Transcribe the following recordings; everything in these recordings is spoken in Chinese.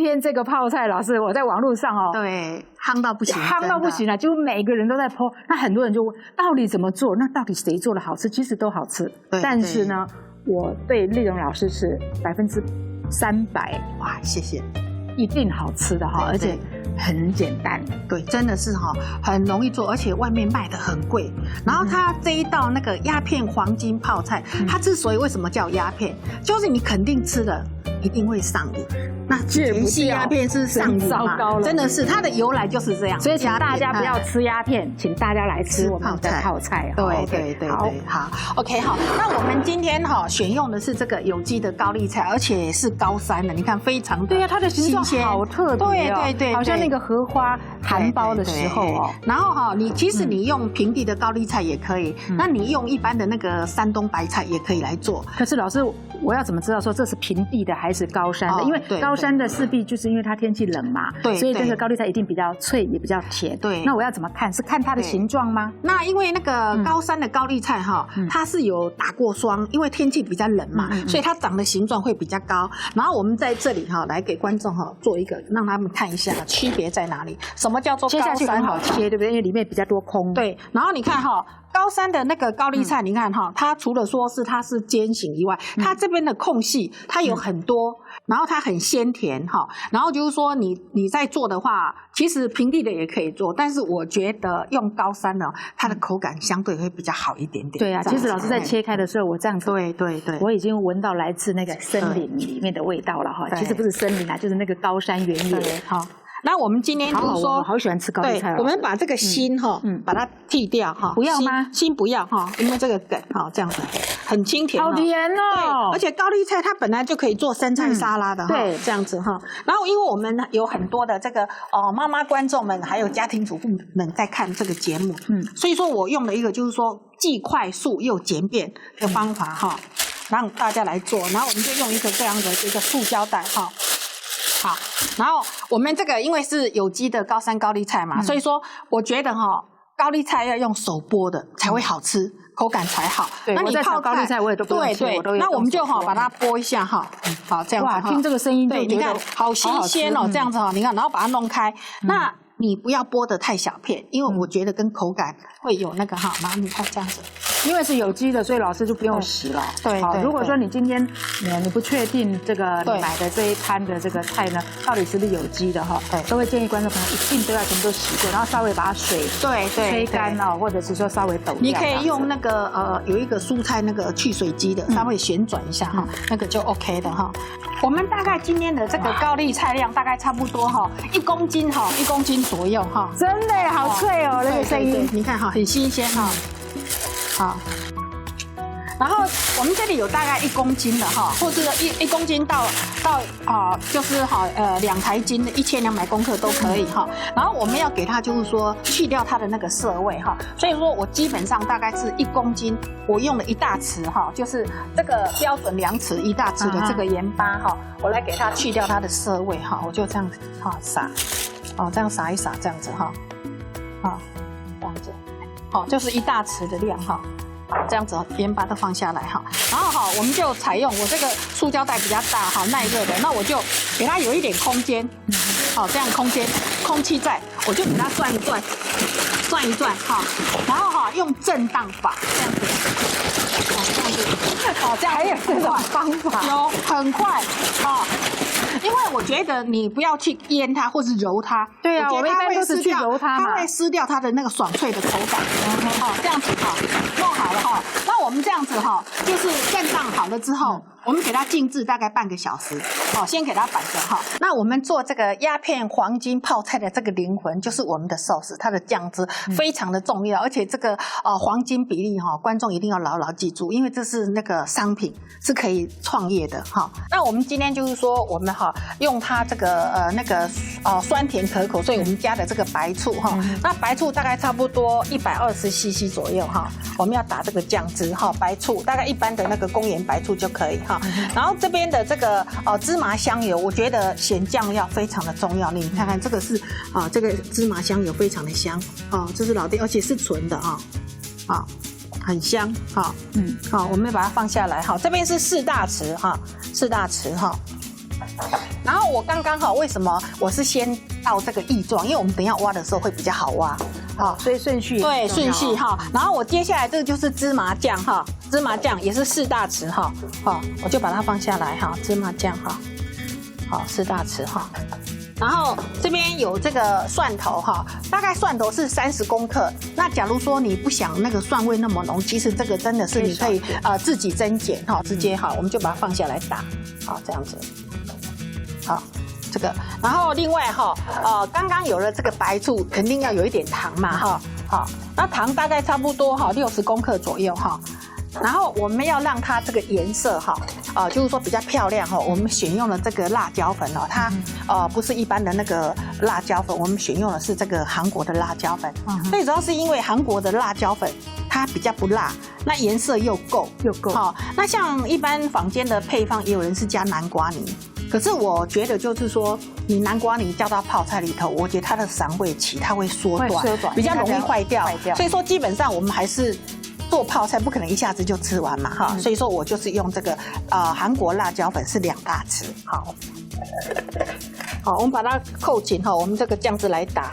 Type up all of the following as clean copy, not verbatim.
天这个泡菜，老师我在网络上哦，对，夯到不行，夯到不行了，就每个人都在 po， 那很多人就问到底怎么做？那到底谁做的好吃？其实都好吃，但是呢，我对丽蓉老师是300%，哇，谢谢，一定好吃的哈，而且很简单，对，真的是哈，很容易做，而且外面卖的很贵。然后它这一道那个鸦片黄金泡菜，它之所以为什么叫鸦片，就是你肯定吃了一定会上瘾。那全系鸦片是上瘾嘛？真的是，它的由来就是这样。所以请大家不要吃鸦片，请大家来吃我们的泡菜。对，好 ，OK 好。那我们今天哈选用的是这个有机的高丽菜，而且是高山的，你看非常对呀，它的形状好特别哦，对，好像那个荷花含苞的时候哦。然后哈，其实你用平地的高丽菜也可以，那你用一般的那个山东白菜也可以来做。可是老师，我要怎么知道说这是平地的还是高山的？因为高山的势必就是因为它天气冷嘛，对，所以这个高丽菜一定比较脆，也比较甜。对，那我要怎么看？是看它的形状吗？那因为那个高山的高丽菜哈，它是有打过霜，因为天气比较冷嘛，所以它长的形状会比较高。然后我们在这里哈，来给观众哈做一个，让他们看一下区别在哪里。什么叫做高山？切下去很好切，对不对？因为里面比较多空。对，然后你看哈。高山的那个高丽菜，你看哈，它除了说是它是尖形以外，它这边的空隙它有很多，然后它很鲜甜哈。然后就是说你在做的话，其实平地的也可以做，但是我觉得用高山的，它的口感相对会比较好一点点。对啊，其实老师在切开的时候，我这样子，对，我已经闻到来自那个森林里面的味道了哈。其实不是森林啊，就是那个高山原野哈。那我们今天就是说，我好喜欢吃高丽菜。我们把这个心哈，把它剔掉哈。不要吗？心不要哈，因为这个梗哈，这样子很清甜。好甜哦！对，而且高丽菜它本来就可以做生菜沙拉的哈，对，这样子哈。然后因为我们有很多的这个妈妈观众们，还有家庭主妇们在看这个节目，所以说我用了一个就是说既快速又简便的方法哈，让大家来做。然后我们就用一个这样的一个塑胶袋哈。好，然后我们这个因为是有机的高山高丽菜嘛，所以说我觉得哈，高丽菜要用手剥的才会好吃，口感才好。对，那你泡高丽菜我也都不用切，那我们就把它剥一下哈，好这样子哈。哇，听这个声音就你看好新鲜哦，这样子哈，你看，然后把它弄开，那你不要剥得太小片，因为我觉得跟口感会有那个哈，然后你看这样子。因为是有机的，所以老师就不用洗了。对，如果说你今天你不确定这个你买的这一摊的这个菜呢，到底是不是有机的哈，都会建议观众朋友一定都要全部都洗过，然后稍微把它水吹干哦，或者是说稍微抖掉。你可以用那个有一个蔬菜那个去水机的，稍微旋转一下哈，那个就 OK 的哈。我们大概今天的这个高丽菜量大概差不多哈，1公斤哈，1公斤左右哈。真的好脆哦，那个声音，你看哈，很新鲜哈。好，然后我们这里有大概1公斤的哈，或者1公斤到就是2台斤的1200公克都可以哈。然后我们要给它就是说去掉它的那个涩味哈，所以说我基本上大概是1公斤，我用了1大匙哈，就是这个标准量匙1大匙的这个盐巴哈，我来给它去掉它的涩味哈，我就这样子哈撒，这样撒一撒这样子哈，这样子。好，就是1大匙的量哈，这样子盐巴都放下来哈，然后哈，我们就采用我这个塑胶袋比较大哈，耐热的，那我就给它有一点空间，好，这样空气在，我就给它转一转哈，然后哈用震荡法这样子，这样子，还有这种方法，有很快啊。因为我觉得你不要去腌它或是揉它，对啊，我们一般都是去揉它嘛，它会失掉它的那个爽脆的口感。这样子哈，弄好了哈，那我们这样子哈，就是震荡好了之后，我们给它静置大概半个小时，先给它摆着哈。那我们做这个鸦片黄金泡菜的这个灵魂就是我们的寿司，它的酱汁非常的重要，而且这个黄金比例哈，观众一定要牢牢记住，因为这是那个商品是可以创业的哈。那我们今天就是说我们用它这个酸甜可口，所以我们加的这个白醋哈，那白醋大概差不多120cc 左右哈，我们要打这个酱汁哈，白醋大概一般的那个公园白醋就可以哈。然后这边的这个芝麻香油，我觉得选酱料非常的重要。你看看这个是这个芝麻香油非常的香这是老店，而且是纯的很香好，我们把它放下来哈。这边是4大匙哈，4大匙哈。然后我刚刚哈，为什么我是先倒这个液状？因为我们等一下挖的时候会比较好挖。好，所以顺序对顺序哈。然后我接下来这个就是芝麻酱哈，芝麻酱也是4大匙哈。好，我就把它放下来哈，芝麻酱哈。好，4大匙哈。然后这边有这个蒜头哈，大概蒜头是30公克。那假如说你不想那个蒜味那么浓，其实这个真的是你可以自己增减哈，直接哈，我们就把它放下来打，好这样子。好，这个，然后另外哈，刚刚有了这个白醋，肯定要有一点糖嘛哈，好，那糖大概差不多哈60公克左右哈。然后我们要让它这个颜色哈，就是说比较漂亮哈，我们选用了这个辣椒粉哦，它不是一般的那个辣椒粉，我们选用的是这个韩国的辣椒粉。最主要是因为韩国的辣椒粉它比较不辣，那颜色又够。好，那像一般坊间的配方，也有人是加南瓜泥。可是我觉得就是说，你南瓜泥加到泡菜里头，我觉得它的赏味期它会缩短，比较容易坏掉。所以说基本上我们还是做泡菜不可能一下子就吃完嘛哈，所以说我就是用这个韩国辣椒粉是2大匙。好，好，我们把它扣紧哈，我们这个酱汁来打。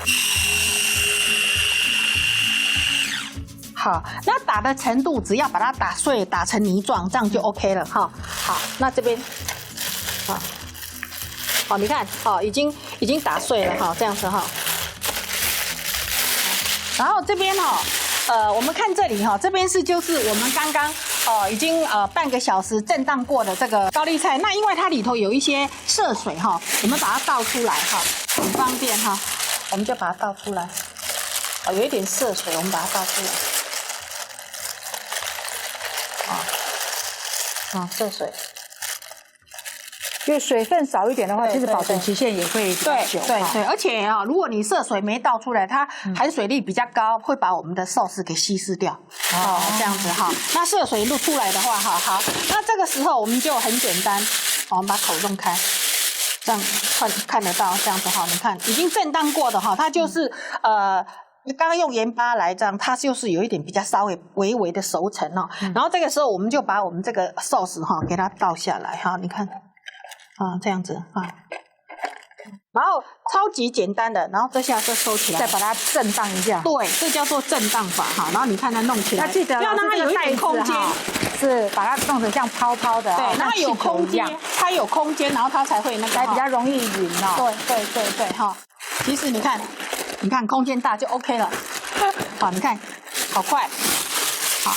好，那打的程度只要把它打碎，打成泥状，这样就 OK 了哈。好，那这边，好。好，你看，好，已经打碎了哈，这样子哈。然后这边哈，我们看这里哈，这边是就是我们刚刚已经半个小时震荡过的这个高丽菜，那因为它里头有一些涉水哈，我们把它倒出来哈，很方便哈，我们就把它倒出来。有一点涉水，我们把它倒出来。涉水。因为水分少一点的话，其实保存期限也会比较久。对，而且啊，如果你涉水没倒出来，它含水力比较高，会把我们的寿司给稀释掉。这样子哈。那涉水露出来的话，好，那这个时候我们就很简单，我们把口弄开，这样看得到这样子哈。你看已经震荡过的哈，它就是刚刚用盐巴来这样，它就是有一点比较稍微微微的熟成哦。然后这个时候我们就把我们这个寿司哈给它倒下来哈，你看。这样子啊，然后超级简单的，然后这下收起来，再把它震荡一下。对，这叫做震荡法哈。然后你看它弄起来，那记得要让它有一点空间，是把它弄成像泡泡的，对，然后有空间，它有空间，然后它才会那个，才比较容易匀哦。对哈。其实你看空间大就 OK 了。好，你看，好快，好。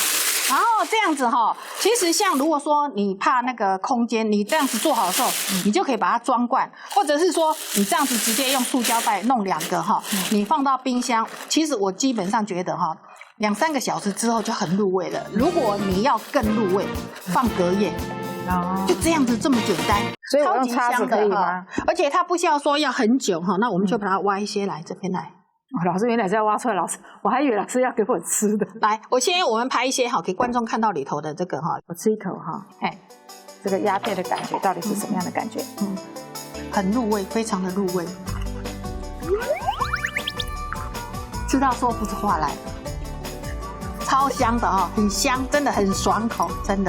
然后这样子哈，其实像如果说你怕那个空间，你这样子做好的时候，你就可以把它装罐，或者是说你这样子直接用塑胶袋弄2个哈，你放到冰箱。其实我基本上觉得哈，2、3个小时之后就很入味了。如果你要更入味，放隔夜。就这样子这么简单，所以我用叉子可以吗？而且它不需要说要很久哈，那我们就把它挖一些来这边来。老师原来是要挖出来，老师我还以为老师要给我吃的。来，我们拍一些哈，给观众看到里头的这个哈，我吃一口哈，这个鸦片的感觉到底是什么样的感觉？很入味，非常的入味，吃到说不出话来，超香的哈，很香，真的很爽口，真的。